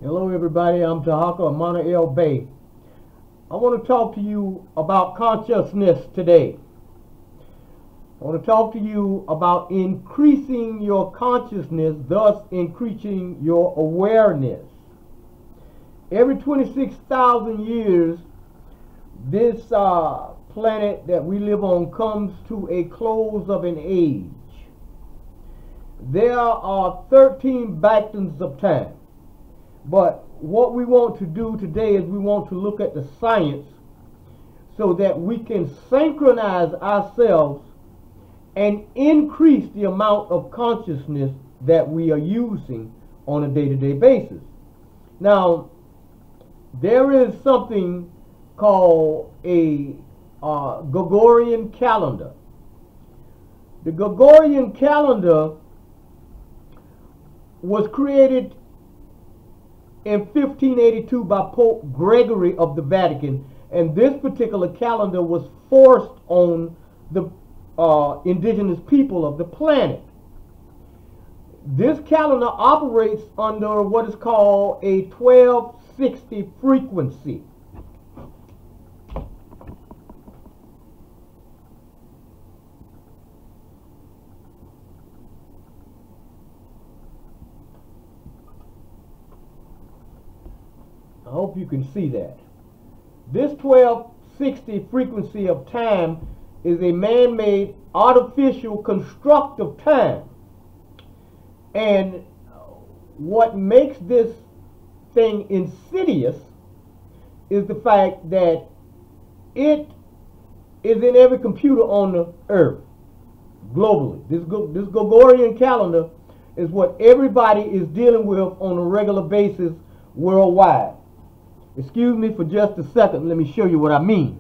Hello everybody, I'm TARHAKA REMAKE. I want to talk to you about consciousness today. I want to talk to you about increasing your consciousness, thus increasing your awareness. Every 26,000 years, this planet that we live on comes to a close of an age. There are 13 backtons of time. But what we want to do today is we want to look at the science so that we can synchronize ourselves and increase the amount of consciousness that we are using on a day-to-day basis. Now, there is something called a Gregorian calendar. The Gregorian calendar was created in 1582 by Pope Gregory of the Vatican, and this particular calendar was forced on the indigenous people of the planet. This calendar operates under what is called a 1260 frequency. I hope you can see that. This 1260 frequency of time is a man-made artificial construct of time. And what makes this thing insidious is the fact that it is in every computer on the earth globally. This Gregorian calendar is what everybody is dealing with on a regular basis worldwide. Excuse me for just a second. Let me show you what I mean.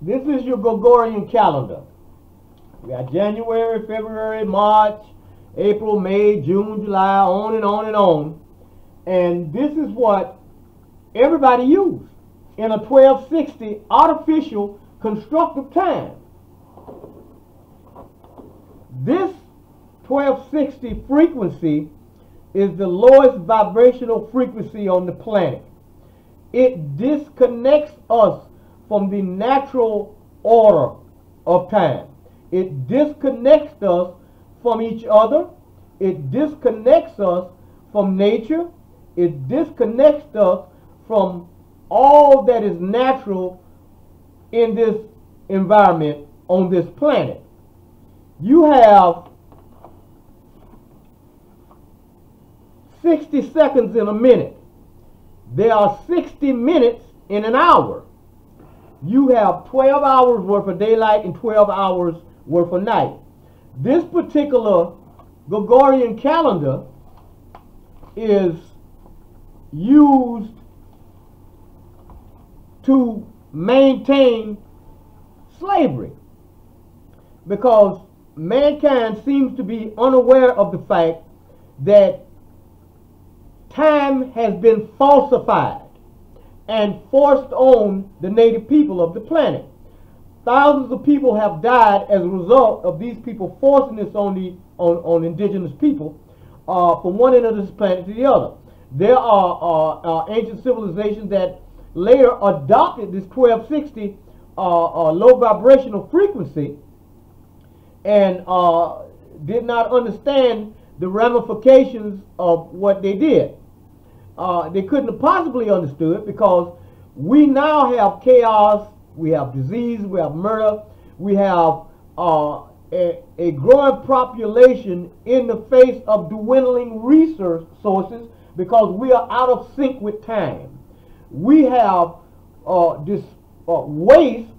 This is your Gregorian calendar. We got January, February, March, April, May, June, July, on and on and on. And this is what everybody used in a 1260 artificial constructive time. This 1260 frequency is the lowest vibrational frequency on the planet. It disconnects us from the natural order of time. It disconnects us from each other. It disconnects us from nature. It disconnects us from all that is natural in this environment on this planet. You have 60 seconds in a minute. There are 60 minutes in an hour. You have 12 hours worth of daylight and 12 hours worth of night. This particular Gregorian calendar is used to maintain slavery because mankind seems to be unaware of the fact that time has been falsified and forced on the native people of the planet. Thousands of people have died as a result of these people forcing this on indigenous people from one end of this planet to the other. There are ancient civilizations that later adopted this 1260 low vibrational frequency and did not understand the ramifications of what they did. They couldn't have possibly understood because we now have chaos, we have disease, we have murder, we have a growing population in the face of dwindling resources because we are out of sync with time. We have this waste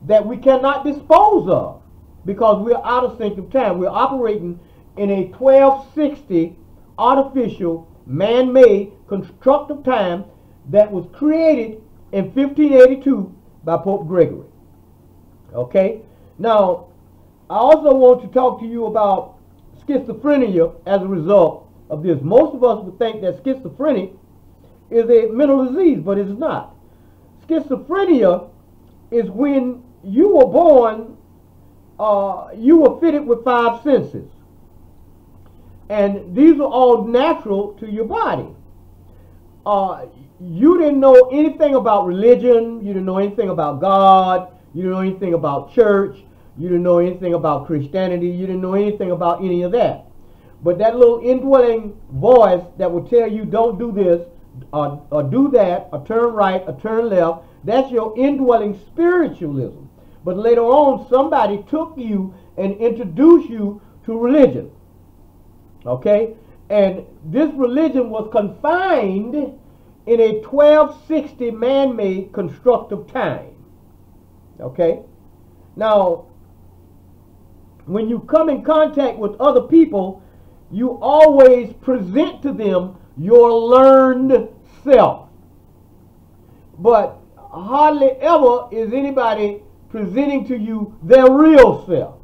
that we cannot dispose of because we are out of sync with time. We're operating in a 1260 artificial man-made constructive time that was created in 1582 by Pope Gregory. Okay? Now, I also want to talk to you about schizophrenia as a result of this. Most of us would think that schizophrenia is a mental disease, but it is not. Schizophrenia is when you were born, you were fitted with 5 senses. And these are all natural to your body. You didn't know anything about religion. You didn't know anything about God. You didn't know anything about church. You didn't know anything about Christianity. You didn't know anything about any of that. But that little indwelling voice that will tell you don't do this, or do that, or turn right, or turn left, that's your indwelling spiritualism. But later on, somebody took you and introduced you to religion. Okay? And this religion was confined in a 1260 man-made constructive time. Okay? Now, when you come in contact with other people, you always present to them your learned self. But hardly ever is anybody presenting to you their real self.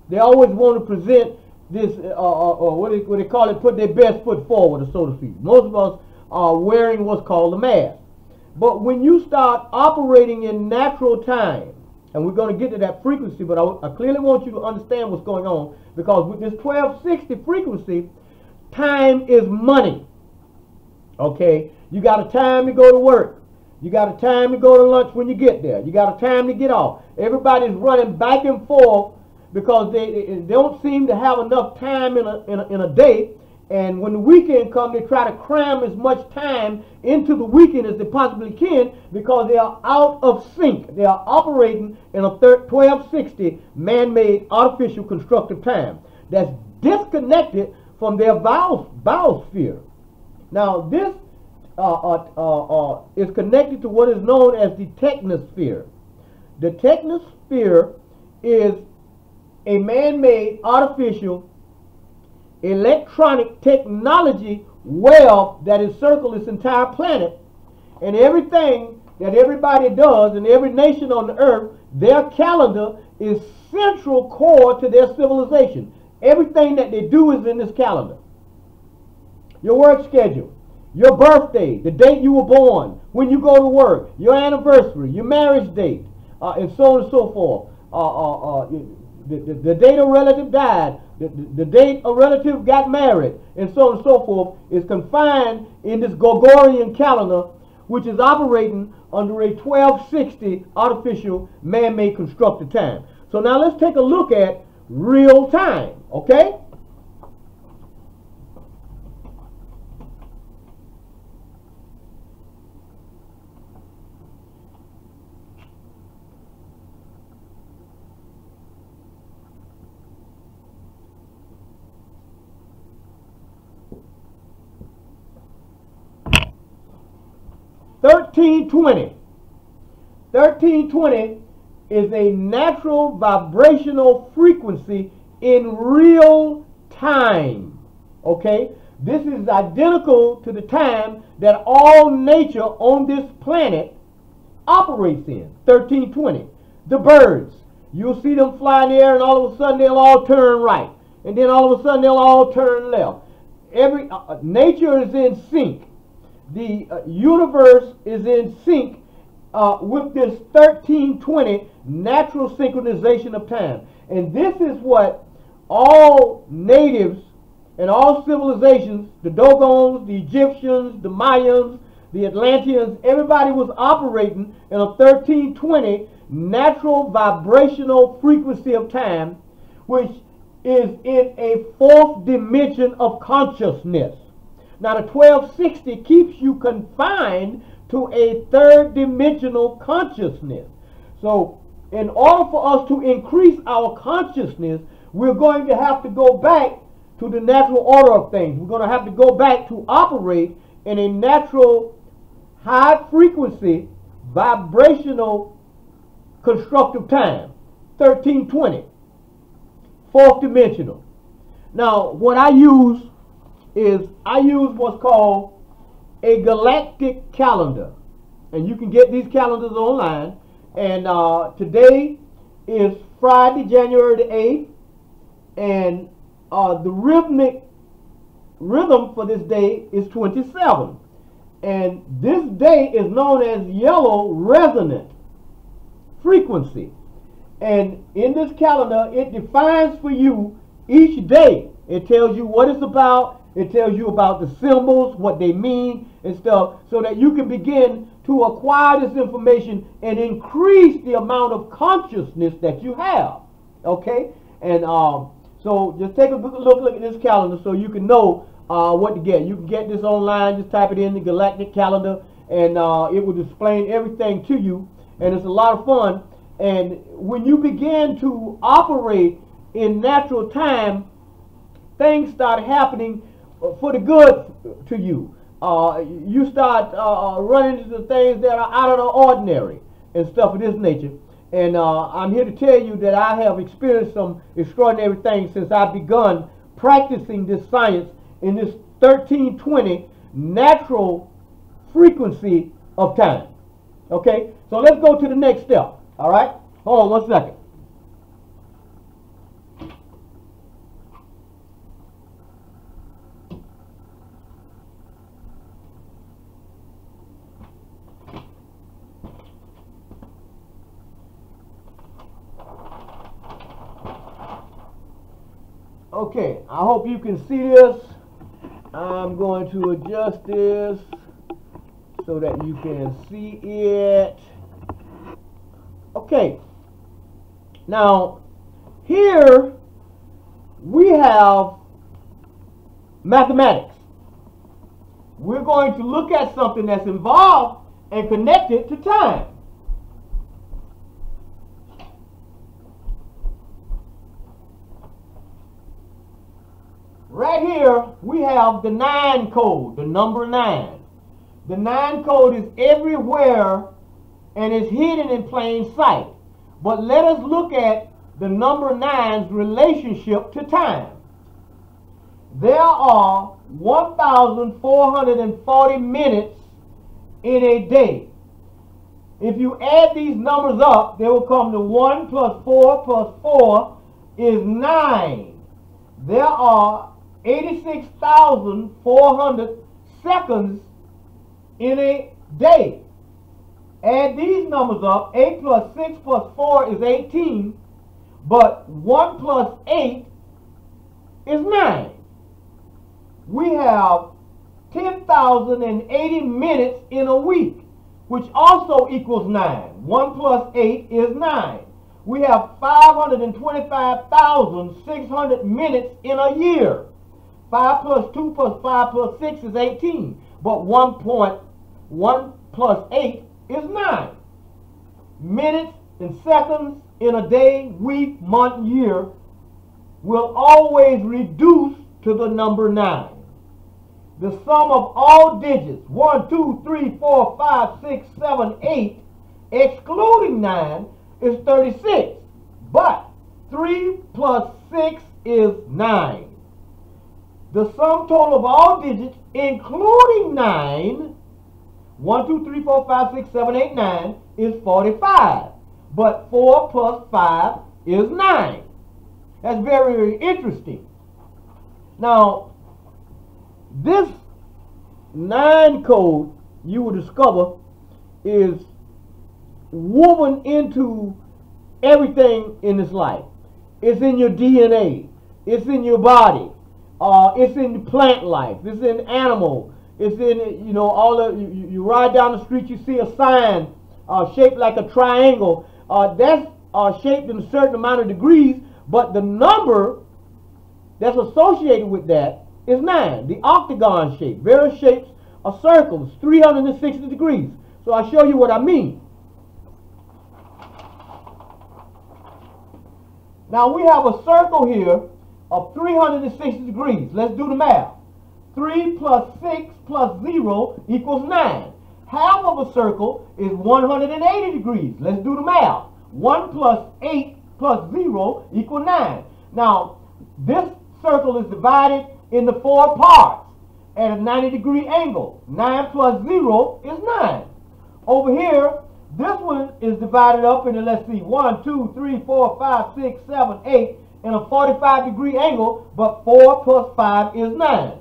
They always want to present this, what they call it, put their best foot forward, so to speak. Most of us are wearing what's called a mask. But when you start operating in natural time, and we're going to get to that frequency, but I clearly want you to understand what's going on, because with this 1260 frequency, time is money. Okay? You got a time to go to work. You got a time to go to lunch when you get there. You got a time to get off. Everybody's running back and forth because they don't seem to have enough time in a day. And when the weekend comes, they try to cram as much time into the weekend as they possibly can, because they are out of sync. They are operating in a 1260 man-made artificial constructive time that's disconnected from their biosphere. Now, this is connected to what is known as the technosphere. The technosphere is a man-made artificial electronic technology web that encircles this entire planet, and everything that everybody does in every nation on the earth, their calendar is central core to their civilization. Everything that they do is in this calendar. Your work schedule, your birthday, the date you were born, when you go to work, your anniversary, your marriage date, and so on and so forth. The date a relative died, the date a relative got married, and so on and so forth, is confined in this Gregorian calendar, which is operating under a 1260 artificial man-made constructed time. So now let's take a look at real time, okay? (1320). 1320 is a natural vibrational frequency in real time. Okay? This is identical to the time that all nature on this planet operates in. 1320. The birds, you'll see them fly in the air, and all of a sudden they'll all turn right, and then all of a sudden they'll all turn left. Every nature is in sync. The universe is in sync with this 1320 natural synchronization of time. And this is what all natives and all civilizations, the Dogons, the Egyptians, the Mayans, the Atlanteans, everybody was operating in a 1320 natural vibrational frequency of time, which is in a fourth dimension of consciousness. Now, the 1260 keeps you confined to a third dimensional consciousness. So, in order for us to increase our consciousness, we're going to have to go back to the natural order of things. We're going to have to go back to operate in a natural, high-frequency, vibrational, constructive time. 1320. Fourth dimensional. Now, what I use is I use what's called a galactic calendar, and you can get these calendars online. And today is Friday, January the 8th, and the rhythm for this day is 27. And this day is known as yellow resonant frequency. And in this calendar, it defines for you each day. It tells you what it's about. It tells you about the symbols, what they mean and stuff, so that you can begin to acquire this information and increase the amount of consciousness that you have. Okay? And so just take a look at this calendar so you can know what to get. You can get this online. Just type it in the galactic calendar, and it will explain everything to you. And it's a lot of fun. And when you begin to operate in natural time, things start happening for the good to you. You start running into things that are out of the ordinary and stuff of this nature. And I'm here to tell you that I have experienced some extraordinary things since I've begun practicing this science in this 1320 natural frequency of time. Okay, so let's go to the next step. All right, hold on 1 second. Okay, I hope you can see this. I'm going to adjust this so that you can see it. Okay, now here we have mathematics. We're going to look at something that's involved and connected to time. Right here, we have the 9 code, the number 9. The 9 code is everywhere and is hidden in plain sight. But let us look at the number 9's relationship to time. There are 1,440 minutes in a day. If you add these numbers up, they will come to 1 plus 4 plus 4 is 9. There are 86,400 seconds in a day. Add these numbers up. 8 plus 6 plus 4 is 18. But 1 plus 8 is 9. We have 10,080 minutes in a week, which also equals 9. 1 plus 8 is 9. We have 525,600 minutes in a year. 5 plus 2 plus 5 plus 6 is 18. But 1 plus 8 is 9. Minutes and seconds in a day, week, month, year will always reduce to the number 9. The sum of all digits, 1, 2, 3, 4, 5, 6, 7, 8, excluding 9, is 36. But 3 plus 6 is 9. The sum total of all digits, including 9, 1, 2, 3, 4, 5, 6, 7, 8, 9, is 45. But 4 plus 5 is 9. That's very, very interesting. Now, this 9 code, you will discover, is woven into everything in this life. It's in your DNA. It's in your body. It's in plant life. It's in animal. It's in, all of you ride down the street, you see a sign shaped like a triangle. That's shaped in a certain amount of degrees, but the number that's associated with that is 9. The octagon shape. Various shapes are circles, 360 degrees. So I'll show you what I mean. Now we have a circle here of 360 degrees. Let's do the math. 3 plus 6 plus 0 equals 9. Half of a circle is 180 degrees. Let's do the math. 1 plus 8 plus 0 equals 9. Now, this circle is divided into 4 parts at a 90-degree angle. 9 plus 0 is 9. Over here, This one is divided up into, let's see, 1, 2, 3, 4, 5, 6, 7, 8 in a 45-degree angle, but 4 plus 5 is 9.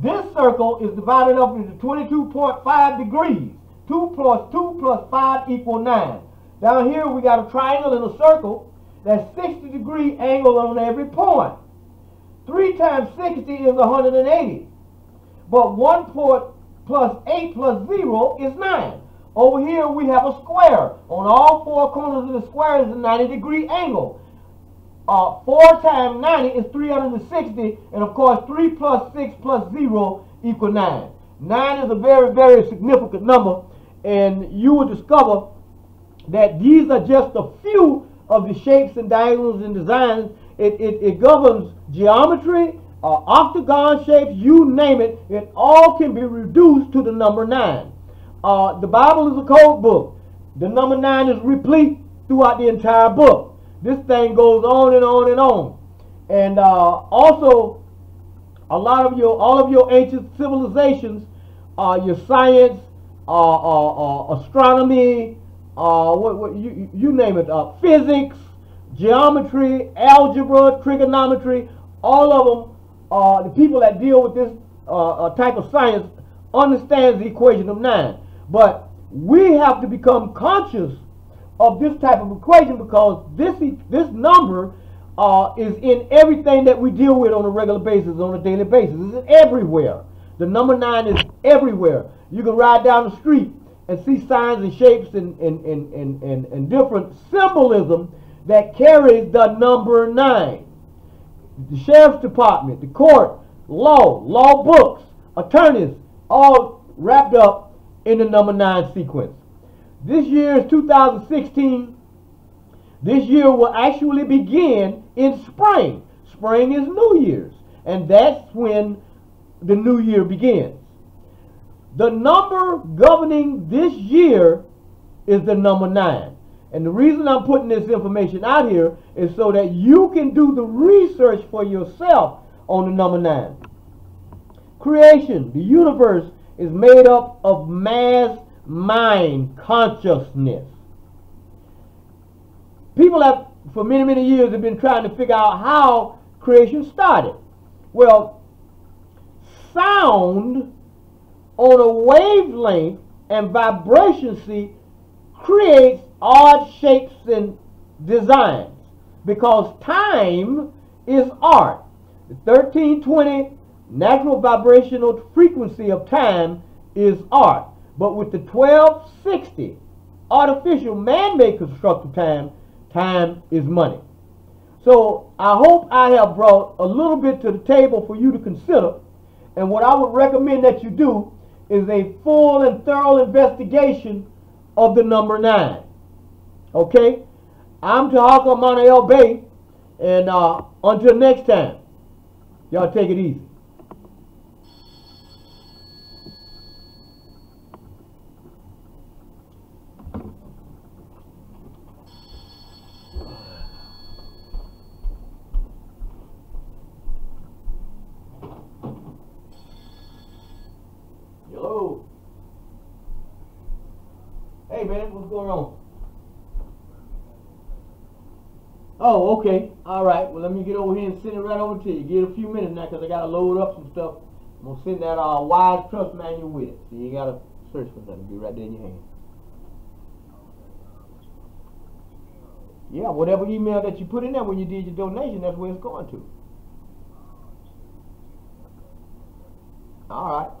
This circle is divided up into 22.5 degrees. 2 plus 5 equal 9. Down here we got a triangle and a circle that's 60-degree angle on every point. 3 times 60 is 180. But 1 plus 8 plus 0 is 9. Over here we have a square. On all 4 corners of the square is a 90-degree angle. 4 times 90 is 360, and of course 3 plus 6 plus 0 equal 9. 9 is a very, very significant number, and you will discover that these are just a few of the shapes and diagonals and designs. It governs geometry, octagon shapes, you name it. It all can be reduced to the number 9. The Bible is a code book. The number 9 is replete throughout the entire book. This thing goes on and on and on. And also, all of your ancient civilizations, your science, astronomy, you name it, physics, geometry, algebra, trigonometry, all of them, the people that deal with this type of science understands the equation of 9. But we have to become conscious of this type of equation, because this number is in everything that we deal with on a regular basis, on a daily basis. It's everywhere. The number 9 is everywhere. You can ride down the street and see signs and shapes and different symbolism that carries the number 9. The sheriff's department, the court, law books, attorneys, all wrapped up in the number 9 sequence. This year is 2016. This year will actually begin in spring. Spring is New Year's, and that's when the new year begins. The number governing this year is the number 9. And the reason I'm putting this information out here is so that you can do the research for yourself on the number 9. Creation, the universe, is made up of mass mind consciousness. People have, for many, many years, have been trying to figure out how creation started. Well, sound on a wavelength and vibration creates odd shapes and designs, because time is art. The 1320 natural vibrational frequency of time is art. But with the 1260 artificial man-made constructed time, time is money. So I hope I have brought a little bit to the table for you to consider. And what I would recommend that you do is a full and thorough investigation of the number 9. Okay? I'm TARHAKA Remake, and until next time, y'all take it easy. Hello. Hey man, what's going on? Oh, okay. All right. Well, let me get over here and send it right over to you. Give it a few minutes now, because I got to load up some stuff. I'm going to send that Wise Trust Manual with it. So you got to search for that. It'll be right there in your hand. Yeah, whatever email that you put in there when you did your donation, that's where it's going to. All right.